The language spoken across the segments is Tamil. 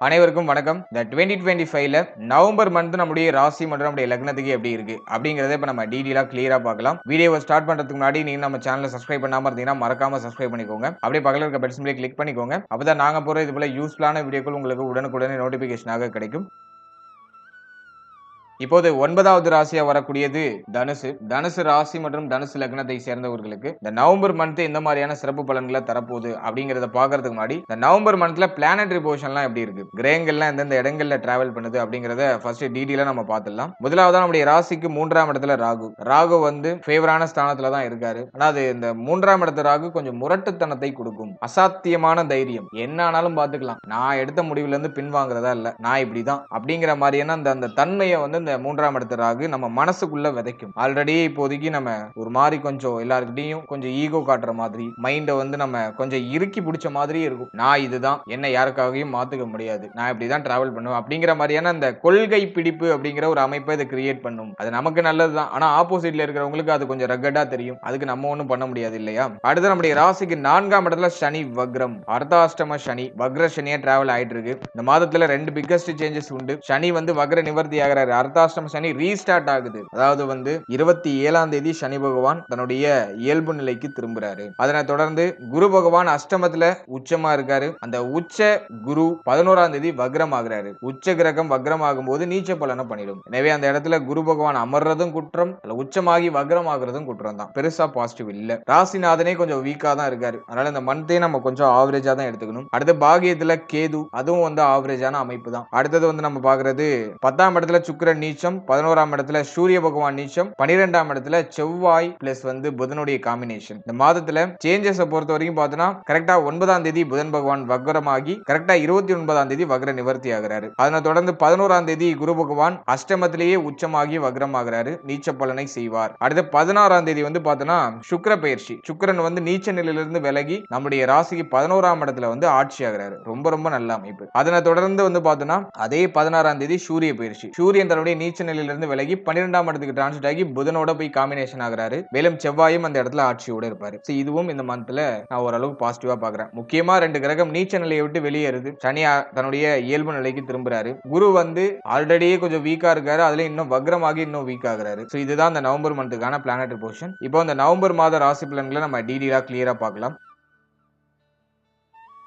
அனைவருக்கும் வணக்கம். இந்த 2025ல நவம்பர் மந்த் நம்முடைய ராசி மற்றும் நம்முடைய லக்னத்துக்கு எப்படி இருக்கு அப்படிங்கறத இப்ப நம்ம டீடைலா கிளியரா பார்க்கலாம். வீடியோவை ஸ்டார்ட் பண்றதுக்கு முன்னாடி நீங்க நம்ம சேனலை சப்ஸ்கிரைப் பண்ணாம இருந்தீங்கன்னா மறக்காம சப்ஸ்கிரைப் பண்ணிக்கோங்க. அப்படியே பக்கத்துல இருக்க பெல் சிம்பலை கிளிக் பண்ணிக்கோங்க. அப்பதான் நாங்க போற இது போல யூஸ்ஃபுல்லான வீடியோக்கள் உங்களுக்கு உடனுக்குடனே நோட்டிபிகேஷனாக கிடைக்கும். இப்போது 9வது ராசியா வரக்கூடியது தனுசு. தனுசு ராசி மற்றும் தனுசு லக்னத்தை சேர்ந்தவர்களுக்கு இந்த நவம்பர் மந்த் எந்த மாதிரியான சிறப்பு பலன்களை தரப்போகுது அப்படிங்கறத பாக்குறதுக்கு முன்னாடி இந்த நவம்பர் மந்த்ல பிளானட்டரி பொசிஷன்லாம் எப்படி இருக்கு, கிரகங்கள்லாம் எந்தெந்த இடங்கள்ல டிராவல் பண்ணுது அப்படிங்கறத ஃபர்ஸ்ட் டீடைலா நம்ம பார்த்துடலாம். முதலாவதா நம்முடைய ராசிக்கு 3ஆம் இடத்துல ராகு. ராகு வந்து ஃபேவரான ஸ்தானத்துல தான் இருக்காரு. ஆனா அது இந்த 3ஆம் இடத்து ராகு கொஞ்சம் முரட்டுத்தனத்தை கொடுக்கும். அசாத்தியமான தைரியம், என்ன ஆனாலும் பாத்துக்கலாம், நான் எடுத்த முடிவுல இருந்து பின்வாங்குறதா இல்ல, நான் இப்படிதான் அப்படிங்கிற மாதிரியான அந்த தன்மையை வந்து இந்த 3ஆம் இடத்து ராகு நம்ம மனசுக்குள்ள விதைக்கும். ஆல்ரெடி இப்போதைக்கு நம்ம ஒரு மாதிரி கொஞ்சம் எல்லாருக்கிட்டையும் கொஞ்சம் ஈகோ காட்டுற மாதிரி, மைண்ட வந்து நம்ம கொஞ்சம் இறுக்கி பிடிச்ச மாதிரி இருக்கும். நான் இதுதான், என்ன யாருக்காகவும் மாத்துக்க முடியாது, நான் இப்படிதான் டிராவல் பண்ணுவேன் அப்படிங்கிற மாதிரியான அந்த கொள்கை பிடிப்பு அப்படிங்கிற ஒரு அமைப்பை இதை கிரியேட் பண்ணும். அது நமக்கு நல்லதுதான். ஆனா ஆப்போசிட்ல இருக்கிறவங்களுக்கு அது கொஞ்சம் ரகடா தெரியும். அதுக்கு நம்ம ஒண்ணும் பண்ண முடியாது இல்லையா? அடுத்து நம்முடைய ராசிக்கு 4ஆம் இடத்துல சனி வக்ரம். அர்த்தாஷ்டம சனி, வக்ர சனியா டிராவல் ஆயிட்டு இருக்கு. இந்த மாதத்துல 2 பிக்கஸ்ட் சேஞ்சஸ் உண்டு. சனி வந்து வக்ர நிவர்த்தி ஆகிறாரு. அர்த்தாஷ்டம சனி ரீஸ்டார்ட் ஆகுது. அதாவது வந்து 27ஆம் தேதி சனி பகவான் தன்னுடைய இயல்பு நிலைக்கு திரும்புறாரு. அதனை தொடர்ந்து குரு பகவான் அஷ்டமத்துல உச்சமா இருக்காரு. அந்த உச்ச குரு 11ஆம் தேதி வக்ரம் ஆகிறாரு. உச்ச கிரகம் வக்ரம் ஆகும்போது நீச்ச பலனை பண்ணிடும். எனவே அந்த இடத்துல குரு பகவான் அமர்றதும் குற்றம், உச்சமாகி வக்ரம் ஆகுறதும் குற்றம் தான். பெருசா பாசிட்டிவ் இல்ல. ராசிநாதனே கொஞ்சம் வீக்கா தான் இருக்காரு. அதனால இந்த மந்தே நம்ம கொஞ்சம் ஆவரேஜா தான் எடுத்துக்கணும். அடுத்து பாகியத்துல கேது, அதுவும் வந்து ஆவரேஜான அமைப்பு தான். அடுத்தது வந்து நம்ம பாக்குறது 10ஆம் இடத்துல சுக்கிரன் நீச்சம், 11ஆம் இடத்துல சூரிய பகவான் நீச்சம், 12ஆம் இடத்துல செவ்வாய் பிளஸ் வந்து புதனுடைய காம்பினேஷன். இந்த மாதத்துல சேஞ்சஸ் பொறுத்த வரைக்கும் பார்த்தோம்னா கரெக்டா 9ஆம் தேதி புதன் பகவான் வக்ரமாகி கரெக்டா 29ஆம் தேதி வக்ர நிவர்த்தி ஆகிறாரு. அதனை தொடர்ந்து 11ஆம் தேதி குரு பகவான் அஷ்டமத்திலேயே உச்சமாகி வக்ரம் ஆகிறாரு. நீச்ச பலனை செய்வார். அடுத்து 16ஆம் தேதி வந்து பார்த்தோம்னா சுக்கிர பயிற்சி. சுக்கிரன் வந்து நீச்ச நிலையிலிருந்து விலகி நம்முடைய ராசிக்கு 11ஆம் இடத்துல வந்து ஆட்சி ஆகிறாரு. ரொம்ப ரொம்ப நல்ல அமைப்பு. அதனை தொடர்ந்து வந்து பார்த்தோம்னா அதே 16ஆம் தேதி சூரிய பயிற்சி. சூரியன் தன்னுடைய நீச்ச நிலையிலிருந்து விலகி 12ஆம் இடத்துக்கு டிரான்சிட் ஆகி புதனோட போய் காம்பினேஷன் ஆகிறாரு. மேலும் செவ்வாயும் அந்த இடத்துல ஆட்சியோட இருப்பாரு. இதுவும் இந்த மந்த்ல நான் ஓரளவுக்கு பாசிட்டிவா பாக்குறேன். முக்கியமா 2 கிரகம் நீச்ச நிலையை விட்டு வெளியேறுது. சனி தன்னுடைய இயல்பு நிலைக்கு திரும்புறாரு. குரு வந்து ஆல்ரெடியே கொஞ்சம் வீக்கா இருக்காரு. அதுல இன்னும் வக்ரமாகி இன்னும் வீக் ஆகுறாரு. இதுதான் இந்த நவம்பர் மந்த்துக்கான பிளானட்டரி பொசிஷன். இப்போ இந்த நவம்பர் மாத ராசி பலன்களை நம்ம டீடைலா கிளியரா பார்க்கலாம்.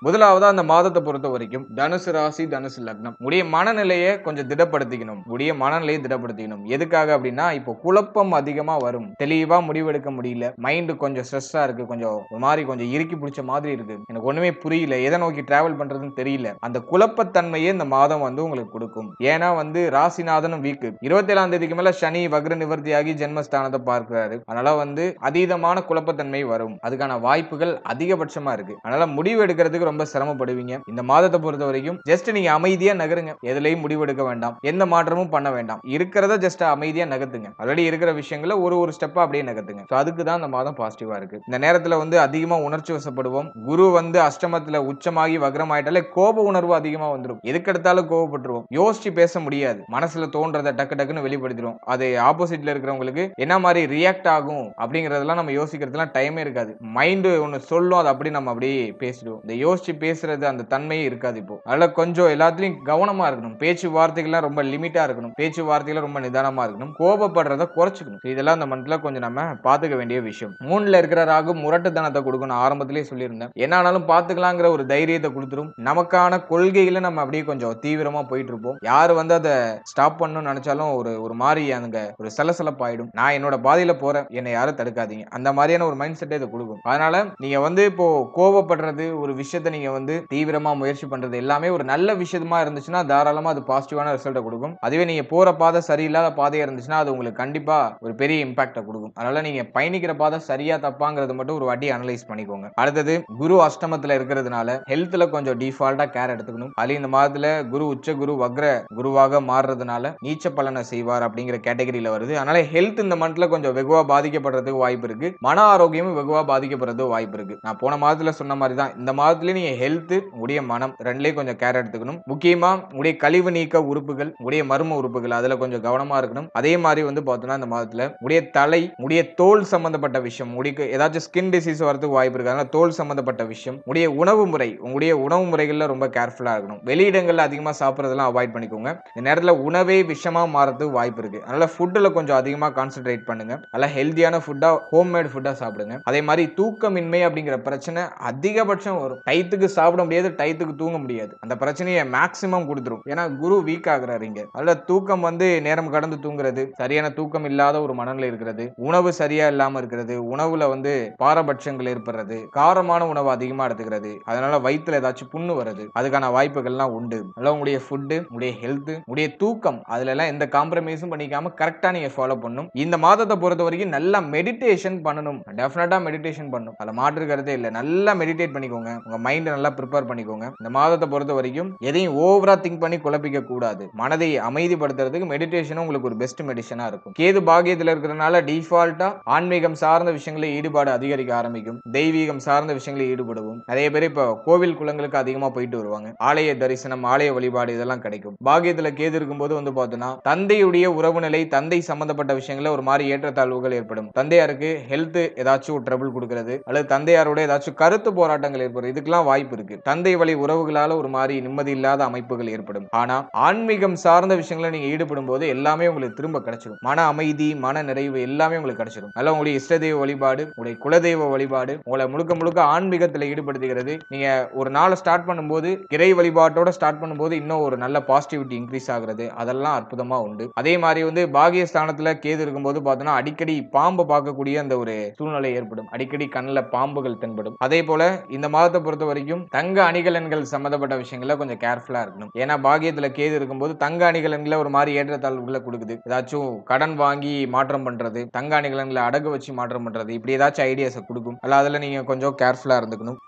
முதலாவது அந்த மாதத்தை பொறுத்த வரைக்கும் தனுசு ராசி தனுசு லக்னம் உடைய மனநிலையை கொஞ்சம் திடப்படுத்திக்கணும். உடைய மனநிலையை திடப்படுத்திக்கணும். எதுக்காக அப்படின்னா இப்போ குழப்பம் அதிகமா வரும். தெளிவா முடிவெடுக்க முடியல, மைண்ட் கொஞ்சம் ஸ்ட்ரெஸ்ஸா இருக்கு, கொஞ்சம் ஒரு மாதிரி கொஞ்சம் இறுக்கி பிடிச்ச மாதிரி இருக்கு, எனக்கு ஒண்ணுமே புரியல, எதை நோக்கி டிராவல் பண்றதுன்னு தெரியல, அந்த குழப்பத்தன்மையை இந்த மாதம் வந்து உங்களுக்கு கொடுக்கும். ஏன்னா வந்து ராசிநாதனும் வீக்கு. 27ஆம் தேதிக்கு மேல சனி வக்ர நிவர்த்தியாகி ஜென்மஸ்தானத்தை பார்க்கிறாரு. அதனால வந்து அதீதமான குழப்பத்தன்மை வரும். அதுக்கான வாய்ப்புகள் அதிகபட்சமா இருக்கு. அதனால முடிவு எடுக்கிறதுக்கு ரொம்ப சிரமப்படுவீங்க. இந்த மாதத்தை பொறுத்த வரைக்கும் ஜஸ்ட் நீங்க அமைதியா நகருங்க. எதுலயும் முடிவெடுக்க வேண்டாம், எந்த மாற்றமும் பண்ண வேண்டாம். இருக்கிறத ஜஸ்ட் அமைதியா நகர்த்துங்க. ஆல்ரெடி இருக்கிற விஷயங்களை ஒரு ஸ்டெப்பா அப்படியே நகர்த்துங்க. அதுக்கு தான் இந்த மாதம் பாசிட்டிவா இருக்கு. இந்த நேரத்துல வந்து அதிகமா உணர்ச்சி வசப்படுவோம். குரு வந்து அஷ்டமத்துல உச்சமாகி வக்ரம் ஆயிட்டாலே கோப உணர்வு அதிகமா வந்துடும். எதுக்கு எடுத்தாலும் கோபப்பட்டுருவோம். யோசிச்சு பேச முடியாது. மனசுல தோன்றதை டக்கு டக்குன்னு வெளிப்படுத்திடும். அது ஆப்போசிட்ல இருக்கிறவங்களுக்கு என்ன மாதிரி ரியாக்ட் ஆகும் அப்படிங்கறதெல்லாம் நம்ம யோசிக்கிறதுலாம் டைமே இருக்காது. மைண்ட் ஒன்னு சொல்லும், அதை அப்படி நம்ம அப்படியே பேசிடுவோம். இந்த யோசிச்சு பேசுறது அந்த தன்மையே இருக்காது. இப்போ அதனால கொஞ்சம் எல்லாத்துலயும் கவனமா இருக்கணும். பேச்சு வார்த்தைகள்லாம் ரொம்ப லிமிட்டா இருக்கணும். பேச்சு வார்த்தையில ரொம்ப நிதானமா இருக்கணும். கோபப்படுறத குறைச்சுக்கணும். இதெல்லாம் இந்த மந்த்ல கொஞ்சம் நம்ம பாத்துக்க வேண்டிய விஷயம். 3ல இருக்கிற ராகு முரட்டுத்தனத்தை கொடுக்கணும். ஆரம்பத்திலேயே சொல்லியிருந்தேன். என்ன ஆனாலும் பாத்துக்கலாங்கிற ஒரு தைரியத்தை கொடுத்துரும். நமக்கான கொள்கையில நம்ம அப்படியே கொஞ்சம் தீவிரமா போயிட்டு இருப்போம். யாரு வந்து அதை ஸ்டாப் பண்ணணும்னு நினைச்சாலும் ஒரு மாதிரி அங்க ஒரு சலசலப்பாயிடும். நான் என்னோட பாதையில போறேன், என்னை யாரும் தடுக்காதீங்க, அந்த மாதிரியான ஒரு மைண்ட் செட்டை இதை கொடுக்கும். அதனால நீங்க வந்து இப்போ கோபப்படுறது, ஒரு விஷயத்தை நீங்க வந்து தீவிரமா முயற்சி பண்றது எல்லாமே ஒரு நல்ல விஷயமா இருந்துச்சுன்னா தாராளமா அது பாசிட்டிவான ரிசல்ட்டை கொடுக்கும். அதுவே நீங்க போற பாதை சரியில்லாத பாதையா இருந்துச்சுன்னா அது உங்களுக்கு கண்டிப்பா ஒரு பெரிய இம்பாக்ட கொடுக்கும். அதனால நீங்க பயணிக்கிற பாதை சரியா தப்பாங்கிறது மட்டும் ஒரு வாட்டி அனலைஸ் பண்ணிக்கோங்க. அடுத்தது குரு அஷ்டமத்துல இருக்கிறதுனால ஹெல்த்ல கொஞ்சம் டிஃபால்ட்டா கேர் எடுத்துக்கணும். அது இந்த மாதத்துல குரு உச்ச குரு வக்ர குருவாக மாறுறதுனால நீச்ச பலனை செய்வார் அப்படிங்கிற கேட்டகரியில வருது. அதனால ஹெல்த் இந்த மந்த்ல கொஞ்சம் வெகுவா பாதிக்கப்படுறதுக்கு வாய்ப்பு இருக்கு. மன ஆரோக்கியமும் வெகுவா பாதிக்கப்படுறதுக்கு வாய்ப்பு இருக்கு. நான் போன மாதத்துல சொன்ன மாதிரி தான் இந்த மாதத்துல நீங்க ஹெல்த், உங்களுடைய மனம் ரெண்டுலயும் கொஞ்சம் கேர் எடுத்துக்கணும். முக்கியமா உங்களுடைய கழிவு நீக்க உறுப்புகள், உங்களுடைய மர்ம உறுப்புகள் அதுல கொஞ்சம் கவனமா இருக்கணும். அதே மாதிரி வந்து பார்த்தோம்னா இந்த மாதத்துல உங்களுடைய தலை, உங்களுடைய தோல் சம்பந்தப்பட்ட விஷயம், உங்களுக்கு ஏதாச்சும் ஸ்கின் டிசீஸ் வரதுக்கு வாய்ப்பு இருக்கு. அதனால தோல் சம்பந்தப்பட்ட விஷயம், உங்களுடைய உணவு முறை, உங்களுடைய உணவு முறைகள்ல ரொம்ப கேர்ஃபுல்லா இருக்கணும். வெளியிடங்கள்ல அதிகமா சாப்பிடுறதெல்லாம் அவாய்ட் பண்ணிக்கோங்க. இந்த நேரத்துல உணவே விஷமா மாறதுக்கு வாய்ப்பு இருக்கு. அதனால ஃபுட்ல கொஞ்சம் அதிகமா கான்சென்ட்ரேட் பண்ணுங்க. நல்ல ஹெல்தியான ஃபுட்டா, ஹோம்மேட் ஃபுட்டா சாப்பிடுங்க. அதே மாதிரி தூக்கமின்மை அப்படிங்கிற பிரச்சனை அதிகபட்சம் வரும். டயத்துக்கு சாப்பிட முடியாது, டயத்துக்கு தூங்க முடியாது. அந்த பிரச்சனையை மேக்ஸிமம் கொடுத்துரும். ஏன்னா குரு வீக் ஆகுறாரு இங்க. அதனால தூக்கம் வந்து நேரம் கடந்து தூங்குறது, சரியான தூக்கம் இல்லாத ஒரு மனநிலை இருக்கிறது, உணவு சரியா இல்லாம இருக்கிறது, உணவுல வந்து பாரபட்சங்கள் ஏற்படுறது, காரமான உணவு அதிகமா எடுத்துக்கிறது, அதனால வயிற்றுல ஏதாச்சும் புண்ணு வருது, அதுக்கான வாய்ப்புகள்லாம் உண்டு. அதனால உங்களுடைய ஃபுட்டு, உங்களுடைய ஹெல்த், உங்களுடைய தூக்கம் அதுல எல்லாம் எந்த காம்ப்ரமைஸும் பண்ணிக்காம கரெக்டா நீங்க ஃபாலோ பண்ணணும். இந்த மாதத்தை பொறுத்த வரைக்கும் நல்லா மெடிடேஷன் பண்ணணும். டெஃபினட்டா மெடிடேஷன் பண்ணணும். அதுல மாற்று கருத்தே இல்ல. நல்லா மெடிடேட் பண்ணிக்கோங்க. உங்க மைண்ட் நல்லா ப்ரிப்பேர் பண்ணிக்கோங்க. இந்த மாதத்தை பொறுத்த வரைக்கும் எதையும் ஓவரா திங்க் பண்ணி குழப்பிக்க கூடாது. மனதை அமைதிப்படுத்துறதுக்கு மெடிடேஷன் உங்களுக்கு ஒரு பெஸ்ட் மெடிசனா இருக்கும். கேது பாக்கியத்துல இருக்கிறனால டிஃபால்ட்டா ஆன்மீகம் சார்ந்த விஷயங்களில் ஈடுபாடு அதிகரிக்க ஆரம்பிக்கும். தெய்வீகம் சார்ந்த விஷயங்களில் ஈடுபடுவோம். நிறைய பேர் இப்ப கோவில் குளங்களுக்கு அதிகமா போயிட்டு வருவாங்க. ஆலய தரிசனம், ஆலய வழிபாடு இதெல்லாம் கிடைக்கும். பாக்கியத்துல கேது இருக்கும்போது வந்து பார்த்தோம்னா தந்தையுடைய உறவு நிலை, தந்தை சம்பந்தப்பட்ட விஷயங்கள ஒரு மாதிரி ஏற்றத்தாழ்வுகள் ஏற்படும். தந்தையாருக்கு ஹெல்த் ஏதாச்சும் ட்ரபிள் கொடுக்கிறது, அல்லது தந்தையாரோட ஏதாச்சும் கருத்து போராட்டங்கள் ஏற்படும். இதுக்கெல்லாம் வாய்ப்பு இருக்கு. தந்தை வழி உறவுகளால ஒரு மாதிரி நிம்மதி இல்லாத அமைப்புகள் ஏற்படும். ஆனா ஆன்மீகம் சார்ந்த விஷயங்களை நீங்க ஈடுபடும் போது எல்லாமே உங்களுக்கு திரும்ப கிடைச்சிடும். மன அமைதி, மன நிறைவு எல்லாமே உங்களுக்கு கிடைச்சிடும். நல்ல உங்களுடைய இஷ்ட தெய்வ வழிபாடு, உங்களுடைய குலதெய்வ வழிபாடு உங்களை முழுக்க முழுக்க ஆன்மீகத்தில் ஈடுபடுத்துகிறது. நீங்க ஒரு நாளை ஸ்டார்ட் பண்ணும்போது இறை வழிபாட்டோட ஸ்டார்ட் பண்ணும்போது இன்னும் ஒரு நல்ல பாசிட்டிவிட்டி இன்க்ரீஸ் ஆகுறது, அதெல்லாம் அற்புதமா உண்டு. அதே மாதிரி வந்து பாகியஸ்தானத்துல கேது இருக்கும்போது பார்த்தோம்னா அடிக்கடி பாம்பு பார்க்கக்கூடிய அந்த ஒரு சூழ்நிலை ஏற்படும். அடிக்கடி கண்ணில் பாம்புகள் தென்படும். அதே போல இந்த மாதத்தை பொறுத்த வரைக்கும் தங்க அணிகலன்கள் சம்பந்தப்பட்ட விஷயங்கள கொஞ்சம் கேர்ஃபுல்லா இருக்கணும். ஏன்னா பாகியத்துல கேது இருக்கும்போது தங்க அணிகலன்களை ஒரு மாதிரி ஏற்றத்தாழ்வுகளை கொடுக்குது. ஏதாச்சும் கடன் வாங்கி மாற்றம் பண்றது, தங்க அணிகலன்களை அடகு வச்சு மாற்றம் பண்றது, இப்படி ஏதாச்சும் ஐடியாஸை கொடுக்கும். அதுல நீங்க கொஞ்சம் கேர்ஃபுல்லா இருந்துக்கணும்.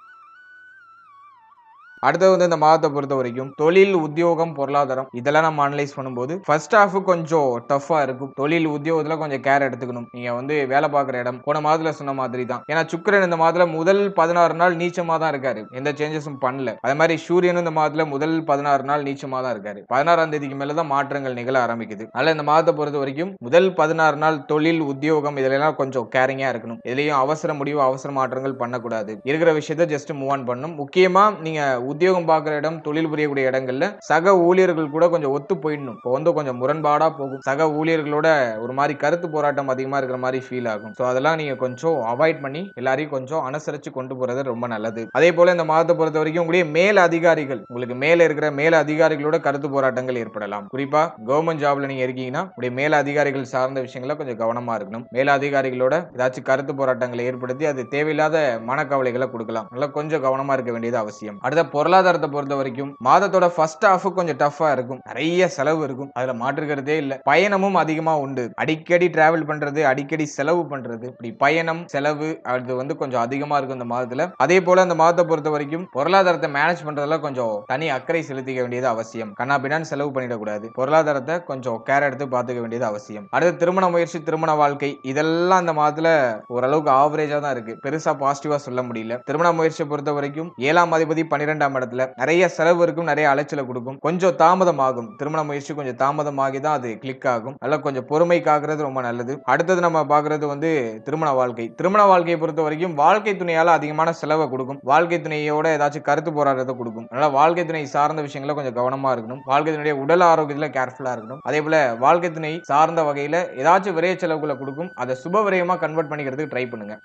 அடுத்து வந்து இந்த மாதத்தை பொறுத்த வரைக்கும் தொழில், உத்தியோகம், பொருளாதாரம் இதெல்லாம் நம்ம அனலைஸ் பண்ணும்போது ஃபர்ஸ்ட் ஹாஃப் கொஞ்சம் டஃபா இருக்கும். தொழில் உத்தியோகத்துல கொஞ்சம் கேர் எடுத்துக்கணும். நீங்க வந்து வேலை பார்க்குற இடம் போன மாதத்துல சொன்ன மாதிரி தான். ஏன்னா சுக்கிரன் இந்த மாதத்துல முதல் 16 நாள் நீச்சமா தான் இருக்காரு. எந்த சேஞ்சஸும் பண்ணல. அதே மாதிரி சூரியன் இந்த மாதத்துல முதல் 16 நாள் நீச்சமா தான் இருக்காரு. 16ஆம் தேதிக்கு மேல தான் மாற்றங்கள் நிகழ ஆரம்பிக்குது. அதனால இந்த மாதத்தை பொறுத்த வரைக்கும் முதல் 16 நாள் தொழில், உத்தியோகம் இதெல்லாம் கொஞ்சம் கேரிங்கா இருக்கணும். இதுலயும் அவசர முடிவு, அவசர மாற்றங்கள் பண்ணக்கூடாது. இருக்கிற விஷயத்தை ஜஸ்ட் மூவ் ஆன் பண்ணணும். முக்கியமா நீங்க உத்தியோகம் பார்க்குற இடம், தொழில் புரியக்கூடிய இடங்கள்ல சக ஊழியர்கள் கூட கொஞ்சம் ஒத்து போயிடணும். இப்போ வந்து கொஞ்சம் முரண்பாடா போகும். சக ஊழியர்களோட ஒரு மாதிரி கருத்து போராட்டம் அதிகமா இருக்கிற மாதிரி ஃபீல் ஆகும். ஸோ அதெல்லாம் நீங்க கொஞ்சம் அவாய்ட் பண்ணி எல்லாரையும் கொஞ்சம் அனுசரிச்சு கொண்டு போறது ரொம்ப நல்லது. அதே போல இந்த மாதத்தை பொறுத்த வரைக்கும் உங்களுடைய மேல் அதிகாரிகள், உங்களுக்கு மேல இருக்கிற மேல அதிகாரிகளோட கருத்து போராட்டங்கள் ஏற்படலாம். குறிப்பா கவர்மெண்ட் ஜாப்ல நீங்க இருக்கீங்கன்னா உங்களுடைய மேல அதிகாரிகள் சார்ந்த விஷயங்கள கொஞ்சம் கவனமா இருக்கணும். மேல அதிகாரிகளோட ஏதாச்சும் கருத்து போராட்டங்களை ஏற்படுத்தி அது தேவையில்லாத மனக்கவலைகளை கொடுக்கலாம். அதனால கொஞ்சம் கவனமா இருக்க வேண்டியது அவசியம். அடுத்த பொருளாதாரத்தை பொறுத்த வரைக்கும் மாதத்தோட ஃபர்ஸ்ட் ஹாஃப் கொஞ்சம் டஃபா இருக்கும். நிறைய செலவு இருக்கும். அதுல மாற்றுக்கிறதே இல்ல. பயணமும் அதிகமா உண்டு. அடிக்கடி டிராவல் பண்றது, அடிக்கடி செலவு பண்றது, இப்படி பயணம், செலவு அது வந்து கொஞ்சம் அதிகமா இருக்கும் இந்த மாதத்துல. அதே போல இந்த மாதத்தை பொறுத்த வரைக்கும் பொருளாதாரத்தை மேனேஜ் பண்றதுல கொஞ்சம் தனி அக்கறை செலுத்திக்க வேண்டியது அவசியம். கண்ணா பின்னான்னு செலவு பண்ணிடக்கூடாது. பொருளாதாரத்தை கொஞ்சம் கேர் எடுத்து பார்த்துக்க வேண்டியது அவசியம். அடுத்து திருமண முயற்சி, திருமண வாழ்க்கை இதெல்லாம் இந்த மாதத்துல ஓரளவுக்கு ஆவரேஜா தான் இருக்கு. பெருசா பாசிட்டிவா சொல்ல முடியல. திருமண முயற்சியை பொறுத்த வரைக்கும் 7ஆம் அதிபதி 12ஆம் இடத்துல நிறைய செலவு இருக்கும், நிறைய அலைச்சலை கொடுக்கும். கொஞ்சம் தாமதம் ஆகும். திருமண முயற்சி கொஞ்சம் தாமதமாகி தான் அது கிளிக் ஆகும். அதனால கொஞ்சம் பொறுமை காக்கிறது ரொம்ப நல்லது. அடுத்தது நம்ம பார்க்கிறது வந்து திருமண வாழ்க்கை. திருமண வாழ்க்கையை பொறுத்த வரைக்கும் வாழ்க்கை துணையால அதிகமான செலவை கொடுக்கும். வாழ்க்கை துணையோட ஏதாச்சும் கருத்து போராட்டத்தை கொடுக்கும். அதனால வாழ்க்கை துணை சார்ந்த விஷயங்கள கொஞ்சம் கவனமா இருக்கணும். வாழ்க்கை துணையுடைய உடல் ஆரோக்கியத்துல கேர்ஃபுல்லா இருக்கணும். அதே போல வாழ்க்கை துணை சார்ந்த வகையில ஏதாச்சும் விரைய செலவுகளை கொடுக்கும். அதை சுப விரயமா கன்வெர்ட் பண்ணிக்கிறதுக்கு ட்ரை பண்ணுங்க.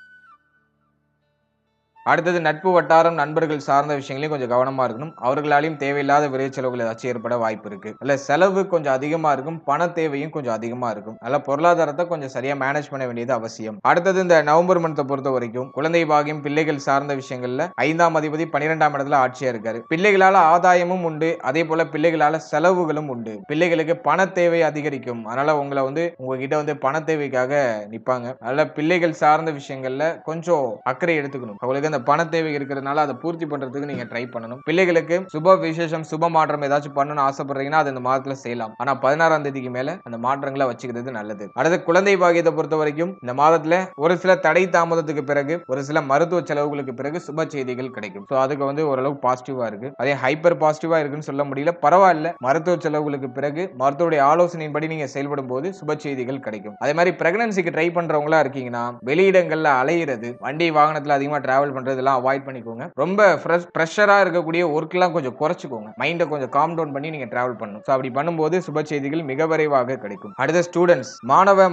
அடுத்தது நட்பு வட்டாரம், நண்பர்கள் சார்ந்த விஷயங்களையும் கொஞ்சம் கவனமா இருக்கணும். அவர்களாலையும் தேவையில்லாத விரைவு செலவுகள் ஏதாச்சும் ஏற்பட வாய்ப்பு இருக்கு. அல்ல செலவு கொஞ்சம் அதிகமா இருக்கும், பண தேவையும் கொஞ்சம் அதிகமா இருக்கும். அதனால பொருளாதாரத்தை கொஞ்சம் சரியா மேனேஜ் பண்ண வேண்டியது அவசியம். அடுத்தது இந்த நவம்பர் மந்த்தை பொறுத்த வரைக்கும் குழந்தை பாகியம், பிள்ளைகள் சார்ந்த விஷயங்கள்ல 5ஆம் அதிபதி 12ஆம் இடத்துல ஆட்சியா இருக்காரு. பிள்ளைகளால ஆதாயமும் உண்டு, அதே போல பிள்ளைகளால செலவுகளும் உண்டு. பிள்ளைகளுக்கு பண தேவை அதிகரிக்கும். அதனால உங்களை வந்து உங்ககிட்ட வந்து பண தேவைக்காக நிப்பாங்க. அதனால பிள்ளைகள் சார்ந்த விஷயங்கள்ல கொஞ்சம் அக்கறை எடுத்துக்கணும். அவங்களுக்கு அந்த பண தேவை இருக்கிறதுனால அதை பூர்த்தி பண்றதுக்கு நீங்க ட்ரை பண்ணணும். பிள்ளைகளுக்கு சுப விசேஷம் சுப மாற்றம் ஏதாச்சும் பண்ணணும்னு ஆசைப்படுறீங்கன்னா அது இந்த மாதத்துல செய்யலாம். ஆனா 16ஆம் தேதிக்கு மேல அந்த மாற்றங்களை வச்சுக்கிறது நல்லது. அடுத்து குழந்தை பாக்கியத்தை பொறுத்த வரைக்கும் இந்த மாதத்துல ஒரு சில தடை தாமதத்துக்கு பிறகு ஒரு சில மருத்துவ செலவுகளுக்கு பிறகு சுப செய்திகள் கிடைக்கும். சோ அதுக்கு ஓரளவு பாசிட்டிவா இருக்கு. அதே ஹைப்பர் பாசிட்டிவா இருக்குன்னு சொல்ல முடியல, பரவாயில்ல. மருத்துவ செலவுகளுக்கு பிறகு மருத்துவருடைய ஆலோசனையின்படி நீங்க செயல்படும் போது சுப செய்திகள் கிடைக்கும். அதே மாதிரி பிரெக்னன்சிக்கு ட்ரை பண்றவங்களா இருக்கீங்கன்னா வெளியிடங்கள்ல அலையிறது, வண்டி வாகனத்துல அதிகமா டிராவல் பண்றது எல்லாம் அவாய்ட் பண்ணிக்கோங்க. ரொம்ப பிரஷரா இருக்கக்கூடிய ஒர்க் எல்லாம் கொஞ்சம் குறைச்சுக்கோங்க. மைண்டை கொஞ்சம் காம் டவுன் பண்ணி நீங்க டிராவல் பண்ணணும். சோ அப்படி பண்ணும்போது சுப செய்திகள் மிக விரைவாக கிடைக்கும். அடுத்த ஸ்டூடெண்ட்ஸ்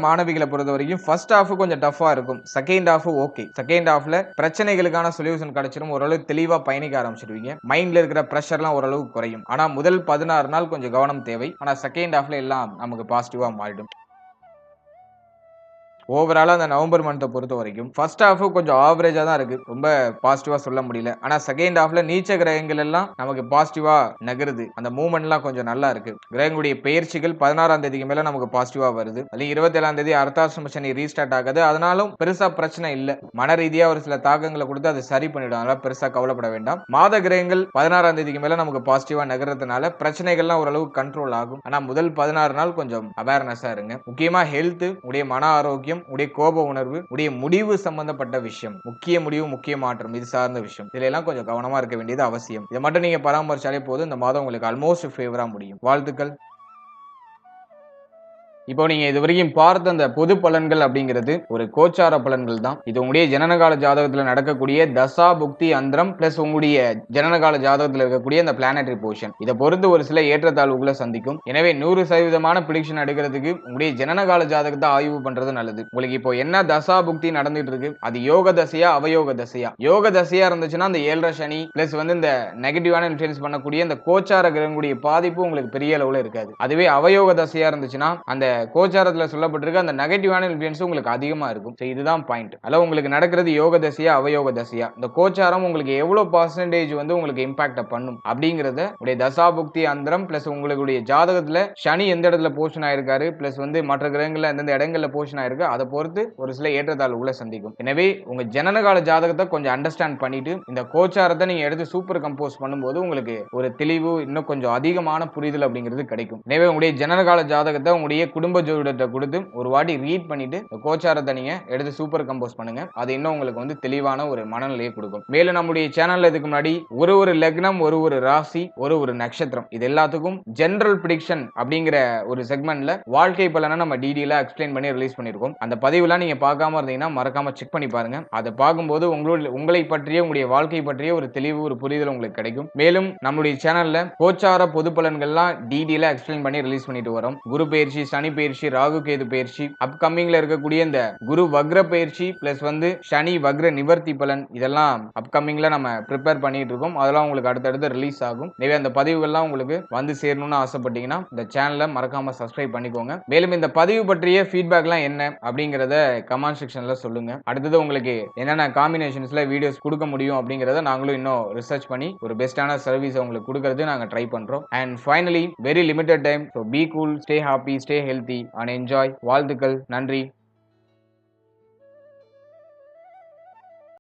மாணவிகளை பொறுத்த வரைக்கும் ஃபர்ஸ்ட் ஹாஃப் கொஞ்சம் டஃபா இருக்கும். Second half okay. செகண்ட் ஹாஃப்ல பிரச்சனைகளுக்கான சொல்யூஷன் கிடைச்சிடும். ஓரளவு தெளிவா பயணிக்க ஆரம்பிச்சிடுவீங்க. மைண்ட்ல இருக்கிற பிரஷர்லாம் ஓரளவு குறையும். ஆனா முதல் 16 நாள் கொஞ்சம் கவனம் தேவை. ஆனா செகண்ட் ஹாஃப்ல எல்லாம் நமக்கு பாசிட்டிவா மாறிடும். ஓவராலா அந்த நவம்பர் மந்த்தை பொறுத்த வரைக்கும் ஃபர்ஸ்ட் ஹாஃப் கொஞ்சம் ஆவரேஜா தான் இருக்கு. ரொம்ப பாசிட்டிவா சொல்ல முடியல. ஆனா செகண்ட் ஹாஃப்ல நீச்ச கிரகங்கள் எல்லாம் நமக்கு பாசிட்டிவா நகருது. அந்த மூவ்மெண்ட்லாம் கொஞ்சம் நல்லா இருக்கு. கிரகங்களுடைய பெயர்ச்சிகள் 16ஆம் தேதிக்கு மேல நமக்கு பாசிட்டிவா வருது. அது 27ஆம் தேதி அர்த்தாஷ்டம சனி ரீஸ்டார்ட் ஆகுது. அதனாலும் பெருசா பிரச்சனை இல்ல. மன ரீதியா ஒரு சில தாக்கங்களை கொடுத்து அது சரி பண்ணிடும். அதனால பெருசா கவலைப்பட வேண்டாம். மாத கிரகங்கள் 16ஆம் தேதிக்கு மேல நமக்கு பாசிட்டிவா நகர்றதுனால பிரச்சனைகள்லாம் ஓரளவு கண்ட்ரோல் ஆகும். ஆனா முதல் 16 நாள் கொஞ்சம் அவேர்னஸா இருங்க. முக்கியமா ஹெல்த், உடைய மன ஆரோக்கியம், உடைய கோப உணர்வு, உடைய முடிவு சம்பந்தப்பட்ட விஷயம், முக்கிய முடிவு முக்கிய மாற்றம் இது சார்ந்த விஷயம், இதுல எல்லாம் கொஞ்சம் கவனமா இருக்க வேண்டியது அவசியம். இதை மட்டும் நீங்க பராமரிச்சாலே போதும். இந்த மாதம் உங்களுக்கு ஆல்மோஸ்ட் ஃபேவரா முடியும். வாழ்த்துக்கள். இப்போ நீங்க இது வரைக்கும் பார்த்த அந்த பொது பலன்கள் அப்படிங்கிறது ஒரு கோச்சார பலன்கள் தான். இது உங்களுடைய ஜனனகால ஜாதகத்துல நடக்கக்கூடிய தசா புக்தி அந்தரம் பிளஸ் உங்களுடைய ஜனனகால ஜாதகத்துல இருக்கக்கூடிய அந்த பிளானட்டரி பொசிஷன், இதை பொறுத்து ஒரு சில ஏற்றத்தாழ்வுகளை சந்திக்கும். எனவே 100% பிரிடிக்ஷன் எடுக்கிறதுக்கு உங்களுடைய ஜனனகால ஜாதகத்தை ஆய்வு பண்றது நல்லது. உங்களுக்கு இப்போ என்ன தசா புக்தி நடந்துட்டு இருக்கு, அது யோக தசையா அவயோக தசையா? யோக தசையா இருந்துச்சுன்னா அந்த 7.5 சனி பிளஸ் இந்த நெகட்டிவான இன்ஃபுளுன்ஸ் பண்ணக்கூடிய அந்த கோச்சார கிரகங்களுடைய பாதிப்பு உங்களுக்கு பெரிய அளவுல இருக்காது. அதுவே அவயோக தசையா இருந்துச்சுன்னா அந்த கோச்சாரத்துல சொல்லப்பட்டிருக்க அந்த நெகட்டிவான இன்ஃப்ளூயன்ஸ் உங்களுக்கு அதிகமா இருக்கும். இதுதான் பாயிண்ட். அல்ல உங்களுக்கு நடக்கிறது யோக தசையா அவயோக தசையா, இந்த கோச்சாரம் உங்களுக்கு எவ்வளவு பர்சன்டேஜ் உங்களுக்கு இம்பாக்ட் பண்ணும் அப்படிங்கறத உடைய தசாபுக்தி அந்தரம் பிளஸ் உங்களுடைய ஜாதகத்துல சனி எந்த இடத்துல போஷன் ஆயிருக்காரு பிளஸ் மற்ற கிரகங்கள்ல எந்தெந்த இடங்கள்ல போஷன் ஆயிருக்கு அதை பொறுத்து ஒரு சில ஏற்றத்தாழ்வுகளை சந்திக்கும். எனவே உங்க ஜனனகால ஜாதகத்தை கொஞ்சம் அண்டர்ஸ்டாண்ட் பண்ணிட்டு இந்த கோச்சாரத்தை நீங்க எடுத்து சூப்பர் கம்போஸ் பண்ணும்போது உங்களுக்கு ஒரு தெளிவு, இன்னும் கொஞ்சம் அதிகமான புரிதல் அப்படிங்கிறது கிடைக்கும். எனவே உங்களுடைய ஜனனகால ஜாதகத்தை உங்களுடைய குடும்ப ஜோதிடத்தை கொடுத்து ஒரு வாட்டி ரீட் பண்ணிட்டு கோச்சாரத்தை நீங்க எடுத்து சூப்பர் கம்போஸ் பண்ணுங்க. அது இன்னும் உங்களுக்கு தெளிவான ஒரு மனநிலையை கொடுக்கும். மேலும் நம்முடைய சேனல்ல இதுக்கு முன்னாடி ஒரு லக்னம், ஒரு ராசி, ஒரு நட்சத்திரம், இது எல்லாத்துக்கும் ஜெனரல் பிரிடிக்ஷன் அப்படிங்கிற ஒரு செக்மெண்ட்ல வாழ்க்கை பலனை நம்ம டீடைலா எக்ஸ்பிளைன் பண்ணி ரிலீஸ் பண்ணிருக்கோம். அந்த பதிவுலாம் நீங்க பார்க்காம இருந்தீங்கன்னா மறக்காம செக் பண்ணி பாருங்க. அதை பார்க்கும்போது உங்களை பற்றிய உங்களுடைய வாழ்க்கை பற்றிய ஒரு தெளிவு, ஒரு புரிதல் உங்களுக்கு கிடைக்கும். மேலும் நம்முடைய சேனல்ல கோச்சார பொது பலன்கள்லாம் டீடைலா எக்ஸ்பிளைன் பண்ணி ரிலீஸ் பண்ணிட்டு வரோம். குரு பயிற்சி, சனி பயிற்சி, ராகு கேது பயிற்சி, அப்கமிங்ல இருக்கக்கூடிய இந்த குரு வக்ர பயிற்சி பிளஸ் சனி வக்ர நிவர்த்தி பலன், இதெல்லாம் அப்கமிங்ல நம்ம ப்ரிப்பேர் பண்ணிட்டு இருக்கோம். அதெல்லாம் உங்களுக்கு அடுத்தடுத்து ரிலீஸ் ஆகும். எனவே அந்த பதிவுகள்லாம் உங்களுக்கு சேரணும்னு ஆசைப்பட்டீங்கன்னா இந்த சேனலை மறக்காம சப்ஸ்கிரைப் பண்ணிக்கோங்க. மேலும் இந்த பதிவு பற்றிய ஃபீட்பேக்லாம் என்ன அப்படிங்கறத கமெண்ட் செக்ஷன்ல சொல்லுங்க. அடுத்தது உங்களுக்கு என்னென்ன காம்பினேஷன்ஸ்ல வீடியோஸ் கொடுக்க முடியும் அப்படிங்கறத நாங்களும் இன்னும் ரிசர்ச் பண்ணி ஒரு பெஸ்டான சர்வீஸ் உங்களுக்கு கொடுக்கறது நாங்க ட்ரை பண்றோம். And finally very limited time, so be cool, stay happy, stay healthy and enjoy. வாழ்த்துக்கள். நன்றி.